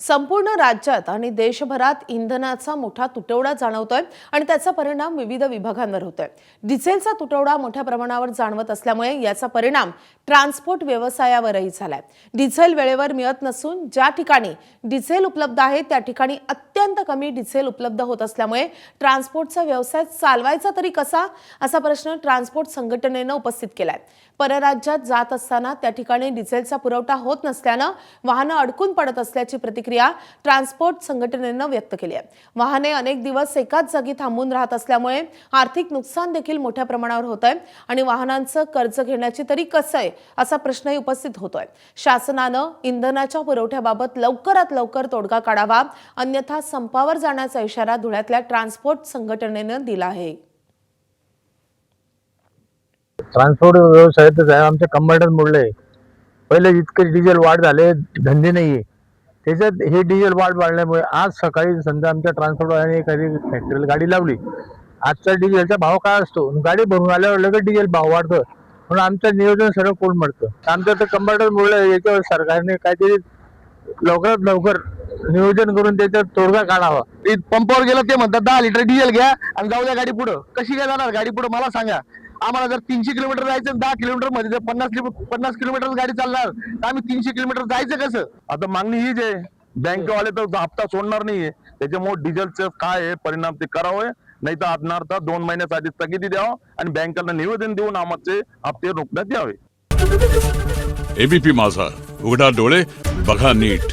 संपूर्ण राज्यात आणि देशभरात इंधनाचा मोठा तुटवडा जाणवतोय आणि त्याचा परिणाम विविध विभागांवर होतोय। डिझेलचा तुटवडा मोठ्या प्रमाणावर जाणवत असल्यामुळे याचा परिणाम ट्रान्सपोर्ट व्यवसायावरही झालाय। डिझेल वेळेवर मिळत नसून ज्या ठिकाणी डिझेल उपलब्ध आहे त्या ठिकाणी अत्यंत कमी डिझेल उपलब्ध होत असल्यामुळे ट्रान्सपोर्टचा व्यवसाय चालवायचा तरी कसा असा प्रश्न ट्रान्सपोर्ट संघटनेने उपस्थित केलाय। परराज्यात जात असताना त्या ठिकाणी डिझेलचा पुरवठा होत नसल्याने वाहने अडकून पडत असल्याची प्रतिक्रिया ट्रान्सपोर्ट संघटनेने व्यक्त केली आहे। वाहने अनेक दिवस एकाच जागी थांबून राहत असल्यामुळे आर्थिक नुकसान देखील मोठ्या प्रमाणावर होतंय आणि वाहनांचं कर्ज घेण्याची तरी कसं आहे असा प्रश्नही उपस्थित होतोय। शासनाने इंधनाच्या पुरवठ्याबाबत लवकरात लवकर तोडगा काढावा, अन्यथा संपावर जाण्याचा इशारा धुळ्यातल्या ट्रान्सपोर्ट संघटनेने दिला आहे। ट्रान्सपोर्ट व्यवसायातच आहे, आमच्या कंबाईनर मोडले। पहिले इतके डिझेल वाढ झाले, धंदे नाहीये, त्याच्यात हे डिझेल वाढल्यामुळे आज सकाळी समजा आमच्या ट्रान्सपोर्टवाल्याने एखादी फॅक्टरीला गाडी लावली। आजचा डिझेलचा भाव काय असतो, गाडी भरून आल्यावर लगेच डिझेल भाव वाढतो, म्हणून आमचं नियोजन सर्व कोलमडतं। आमचं तर कंबाईनर मोडलं, याच्यावर सरकारने काहीतरी लवकरात लवकर नियोजन करून त्याचा तोडगा काढावा। पंपावर गेलं ते म्हणतात 10 लिटर डिझेल घ्या आणि जाऊ द्या गाडी पुढं। कशी काय जाणार गाडी पुढं मला सांगा। आम्हाला जर 300 किलोमीटर जायचं, 10 किलोमीटर मध्ये जर 50 किलोमीटर गाडी चालणार तर आम्ही 300 किलोमीटर जायचं कसं? आता मागणी हीच आहे, बँकेवाले तर हप्ता सोडणार नाहीये, त्याच्यामुळे डिझेलचे काय आहे परिणाम ते करावे, नाही तर आत्महत्या 2 महिन्यासाठी स्थगिती द्यावं आणि बँकेला निवेदन देऊन आमचे हप्ते रोखण्यात यावे। एबीपी माझा, उघडा डोळे बघा नीट।